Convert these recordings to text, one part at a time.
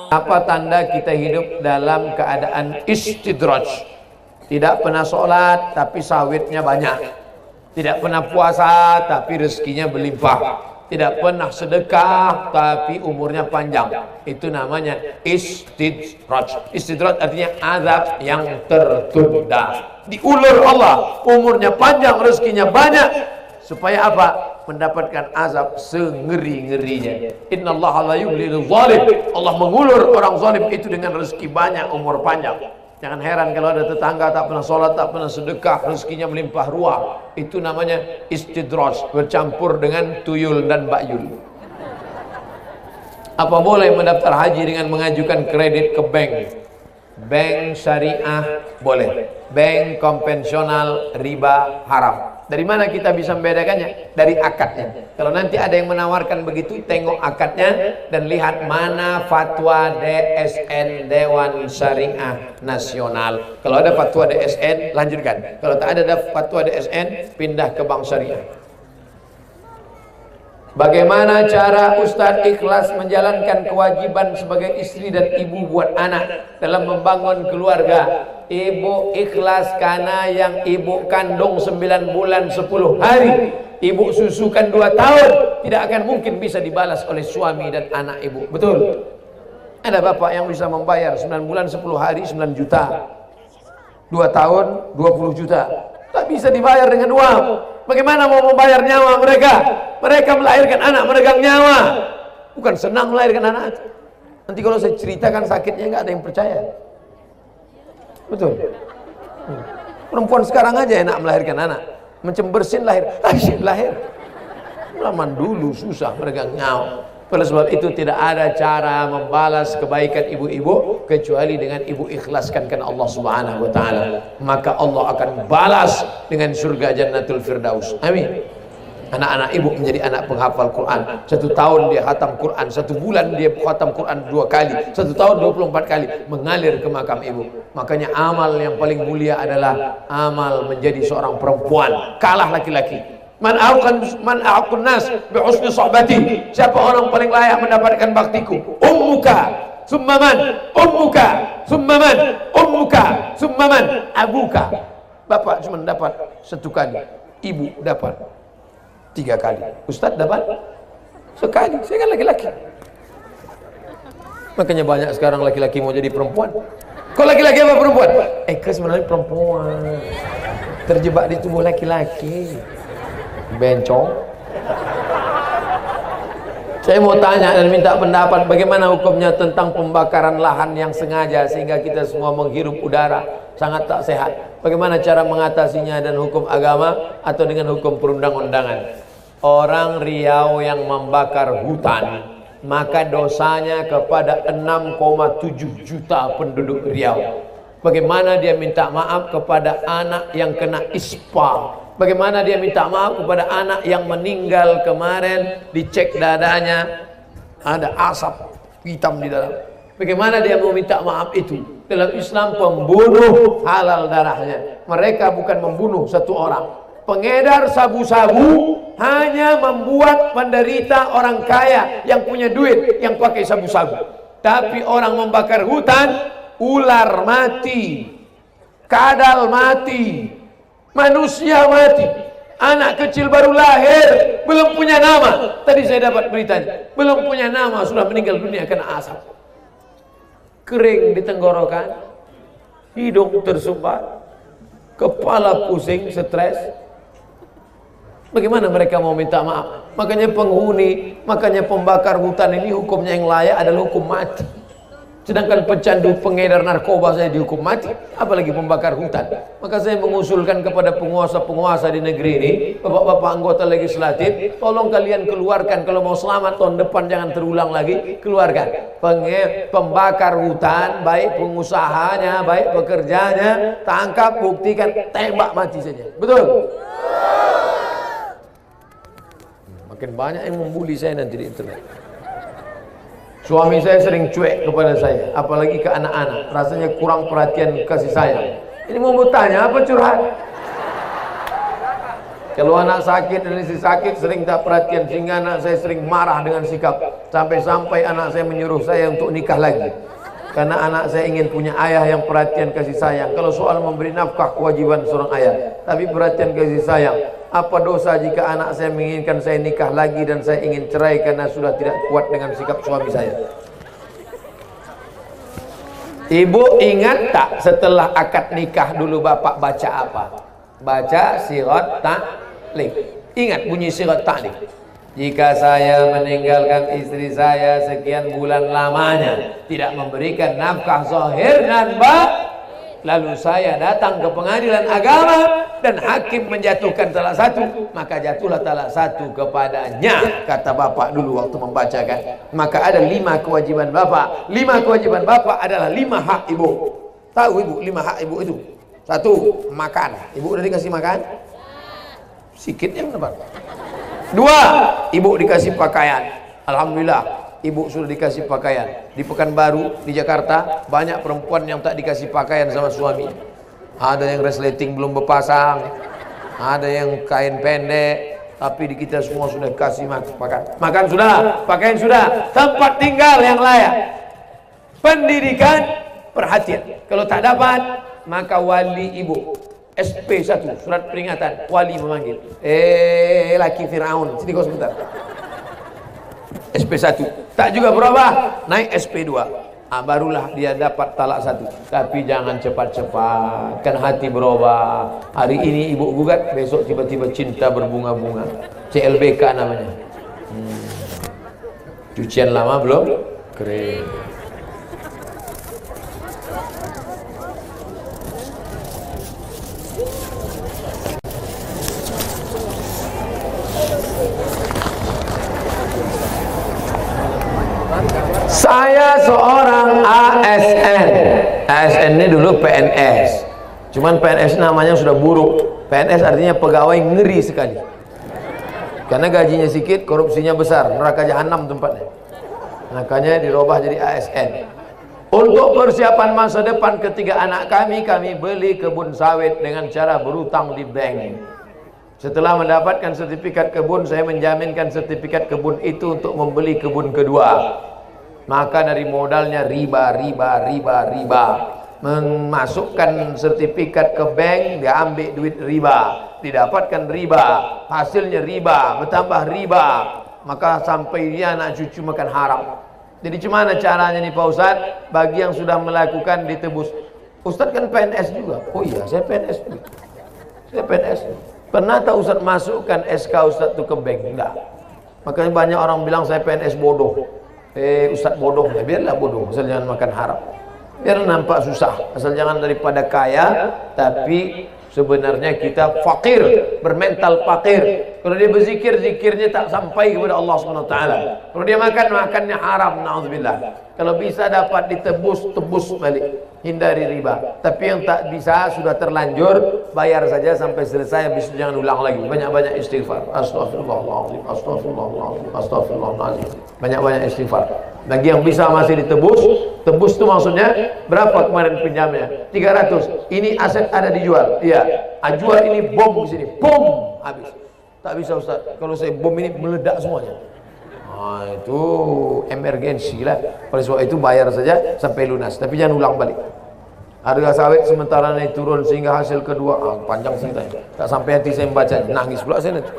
Apa tanda kita hidup dalam keadaan istidraj? Tidak pernah sholat tapi sawitnya banyak, tidak pernah puasa tapi rezekinya berlimpah, tidak pernah sedekah tapi umurnya panjang. Itu namanya istidraj. Istidraj artinya azab yang tertunda, diulur Allah, umurnya panjang, rezekinya banyak, supaya apa? Mendapatkan azab sengeri-ngerinya. Innallaha la yumlil zalim. Allah mengulur orang zalim itu dengan rezeki banyak, umur panjang. Jangan heran kalau ada tetangga tak pernah sholat, tak pernah sedekah, rezekinya melimpah ruah. Itu namanya istidraj, bercampur dengan tuyul dan bakyul. Apa boleh mendaftar haji dengan mengajukan kredit ke bank? Bank syariah boleh, bank konvensional riba haram. Dari mana kita bisa membedakannya? Dari akadnya. Kalau nanti ada yang menawarkan begitu, tengok akadnya dan lihat mana fatwa DSN, Dewan Syariah Nasional. Kalau ada fatwa DSN, lanjutkan. Kalau tak ada fatwa DSN, pindah ke bank syariah. Bagaimana cara Ustadz ikhlas menjalankan kewajiban sebagai istri dan ibu buat anak dalam membangun keluarga? Ibu ikhlas karena yang ibu kandung 9 bulan 10 hari, ibu susukan 2 tahun, tidak akan mungkin bisa dibalas oleh suami dan anak ibu. Betul? Ada bapak yang bisa membayar 9 bulan 10 hari 9 juta, 2 tahun 20 juta, tak bisa dibayar dengan uang. Bagaimana mau membayar nyawa mereka? Mereka melahirkan anak, meregang nyawa. Bukan senang melahirkan anak. Nanti kalau saya ceritakan sakitnya, nggak ada yang percaya. Betul. Perempuan sekarang aja enak melahirkan anak. Macam bersin lahir, lahir. Zaman dulu susah meregang nyawa. Oleh sebab itu tidak ada cara membalas kebaikan ibu-ibu kecuali dengan ibu ikhlaskan karena Allah Subhanahu wa taala. Maka Allah akan balas dengan surga Jannatul Firdaus. Amin. Anak-anak ibu menjadi anak penghafal Quran. 1 tahun dia khatam Quran, 1 bulan dia khatam Quran 2 kali, 1 tahun 24 kali mengalir ke makam ibu. Makanya amal yang paling mulia adalah amal menjadi seorang perempuan, kalah laki-laki. Man a'aqun nas bi husni sohbati. Siapa orang paling layak mendapatkan baktiku? Ummuka summa man, ummuka summa man, ummuka summa man, abuka. Bapak cuma dapat 1 kali, ibu dapat 3 kali, Ustadz dapat sekali. Saya kan laki-laki. Makanya banyak sekarang laki-laki mau jadi perempuan. Kok laki-laki apa perempuan? Sebenarnya perempuan terjebak di tubuh laki-laki. Bencong. Saya mau tanya dan minta pendapat, bagaimana hukumnya tentang pembakaran lahan yang sengaja sehingga kita semua menghirup udara sangat tak sehat? Bagaimana cara mengatasinya dan hukum agama atau dengan hukum perundang-undangan? Orang Riau yang membakar hutan, maka dosanya kepada 6,7 juta penduduk Riau. Bagaimana dia minta maaf kepada anak yang kena ispa? Bagaimana dia minta maaf kepada anak yang meninggal kemarin, dicek dadanya ada asap hitam di dalam? Bagaimana dia mau minta maaf itu? Dalam Islam pembunuh halal darahnya. Mereka bukan membunuh 1 orang. Pengedar sabu-sabu hanya membuat penderita orang kaya yang punya duit yang pakai sabu-sabu. Tapi orang membakar hutan, ular mati, kadal mati, manusia mati, anak kecil baru lahir belum punya nama. Tadi saya dapat beritanya, belum punya nama sudah meninggal dunia kena asap. Kering di tenggorokan, hidung tersumbat, kepala pusing, stres. Bagaimana mereka mau minta maaf? Makanya penghuni, makanya pembakar hutan ini hukumnya yang layak adalah hukum mati. Sedangkan pecandu pengedar narkoba saya dihukum mati, apalagi pembakar hutan. Maka saya mengusulkan kepada penguasa-penguasa di negeri ini, bapak-bapak anggota legislatif, tolong kalian keluarkan, kalau mau selamat tahun depan jangan terulang lagi, keluarkan pembakar hutan, baik pengusahanya, baik pekerjanya, tangkap, buktikan, tembak mati saja. Betul? Makin banyak yang membuli saya nanti di internet. Suami saya sering cuek kepada saya, apalagi ke anak-anak, rasanya kurang perhatian kasih sayang. Ini mau bertanya apa curhat? Kalau anak sakit dan istri sakit sering tak perhatian, sehingga anak saya sering marah dengan sikap, sampai-sampai anak saya menyuruh saya untuk nikah lagi. Karena anak saya ingin punya ayah yang perhatian kasih sayang. Kalau soal memberi nafkah kewajiban seorang ayah, tapi perhatian kasih sayang. Apa dosa jika anak saya menginginkan saya nikah lagi dan saya ingin cerai karena sudah tidak kuat dengan sikap suami saya? Ibu ingat tak setelah akad nikah dulu bapak baca apa? Baca sirat ta'liq. Ingat bunyi sirat ta'liq. Jika saya meninggalkan istri saya sekian bulan lamanya, tidak memberikan nafkah zahir dan lalu saya datang ke pengadilan agama dan hakim menjatuhkan salah satu, maka jatuhlah salah satu kepadanya, kata bapak dulu waktu membacakan. Maka ada 5 kewajiban bapak. 5 kewajiban bapak adalah 5 hak ibu. Tahu ibu 5 hak ibu itu? 1, makan. Ibu udah dikasih makan? Sikitnya kenapa? 2, ibu dikasih pakaian. Alhamdulillah, ibu sudah dikasih pakaian. Di Pekanbaru, di Jakarta, banyak perempuan yang tak dikasih pakaian sama suami. Ada yang resleting belum berpasang, ada yang kain pendek, tapi di kita semua sudah kasih makan. Makan sudah, pakaian sudah, tempat tinggal yang layak, pendidikan, perhatian. Kalau tak dapat, maka wali ibu SP1, surat peringatan, wali memanggil. Laki Fir'aun, sini kau sebentar. SP1, tak juga berubah, naik SP2. Barulah dia dapat talak 1. Tapi jangan cepat-cepat, kan hati berubah. Hari ini ibu gugat, besok tiba-tiba cinta berbunga-bunga. CLBK namanya. Cucian lama belum kering. Saya seorang ASN. ASN ini dulu PNS. Cuman PNS namanya sudah buruk. PNS artinya pegawai ngeri sekali. Karena gajinya sedikit, korupsinya besar, neraka jahanam tempatnya. Makanya dirubah jadi ASN. Untuk persiapan masa depan ketiga anak kami beli kebun sawit dengan cara berutang di bank. Setelah mendapatkan sertifikat kebun, saya menjaminkan sertifikat kebun itu untuk membeli kebun kedua. Maka dari modalnya riba. Memasukkan sertifikat ke bank, dia ambil duit riba, didapatkan riba, hasilnya riba, bertambah riba, maka sampai dia anak cucu makan haram. Jadi gimana caranya nih Pak Ustadz? Bagi yang sudah melakukan ditebus. Ustadz kan PNS juga. Oh iya, saya PNS juga. Saya PNS. Pernah tak Ustadz masukkan SK Ustadz itu ke bank? Enggak. Makanya banyak orang bilang saya PNS bodoh. Ustadz bodoh, ya biarlah bodoh, asal jangan makan haram. Biar nampak susah, asal jangan daripada kaya, tapi sebenarnya kita fakir, bermental fakir. Kalau dia berzikir, zikirnya tak sampai kepada Allah SWT. Kalau dia makan, makannya haram, na'udzubillah. Kalau bisa dapat ditebus, tebus balik, hindari riba. Tapi yang tak bisa, sudah terlanjur, bayar saja sampai selesai, habis itu jangan ulang lagi. Banyak-banyak istighfar. Astaghfirullahaladzim, astaghfirullahaladzim, astaghfirullahaladzim. Banyak-banyak istighfar. Bagi yang bisa masih ditebus, tebus itu maksudnya berapa kemarin pinjamnya? 300. Ini aset ada dijual. Iya. Jual ini bom di sini. Bom, habis. Tak bisa Ustaz. Kalau saya bom ini meledak semuanya. Nah, itu emergensi lah. Oleh sebab itu bayar saja sampai lunas. Tapi jangan ulang balik. Harga sawit sementara naik turun sehingga hasil kedua panjang ceritanya. Tak sampai hati saya membaca, nangis pula saya nanti.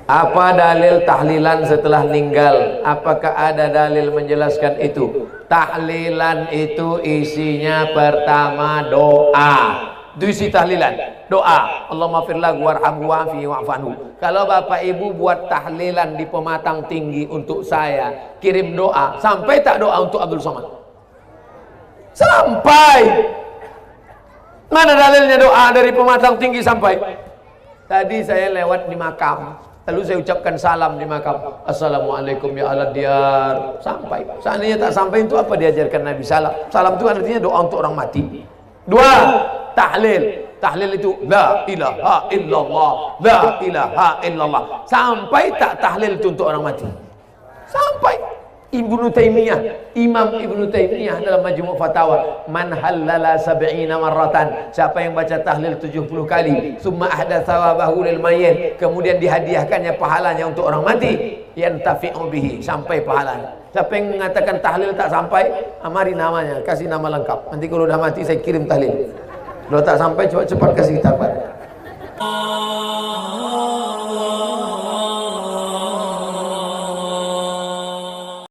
Apa dalil tahlilan setelah meninggal? Apakah ada dalil menjelaskan itu? Tahlilan itu isinya pertama doa. Itu isi tahlilan, doa. Allahumma firlahu warhamhu wa'afihi wa'fanhu. Kalau bapak ibu buat tahlilan di Pematang Tinggi untuk saya, kirim doa. Sampai tak doa untuk Abdul Somad? Sampai. Mana dalilnya doa dari Pematang Tinggi sampai? Tadi saya lewat di makam, lalu saya ucapkan salam di makam. Assalamualaikum ya ala diyar. Sampai. Seandainya tak sampai itu apa diajarkan Nabi salam? Salam itu artinya doa untuk orang mati. 2, tahlil. Tahlil itu la ilaha illallah, la ilaha illallah. Sampai tak tahlil itu untuk orang mati? Sampai. Ibnu Taimiyah, Imam Ibnu Taimiyah dalam Majmu' Fatawa, man halala sab'ina marratan, siapa yang baca tahlil 70 kali, summa ahdatsa thawabahu lil mayyit, kemudian dihadiahkannya pahalanya untuk orang mati, yantafi'u bihi, sampai pahalanya. Siapa yang mengatakan tahlil tak sampai, mari namanya, kasih nama lengkap. Nanti kalau udah mati saya kirim tahlil. Kalau tak sampai cepat-cepat kasih kita.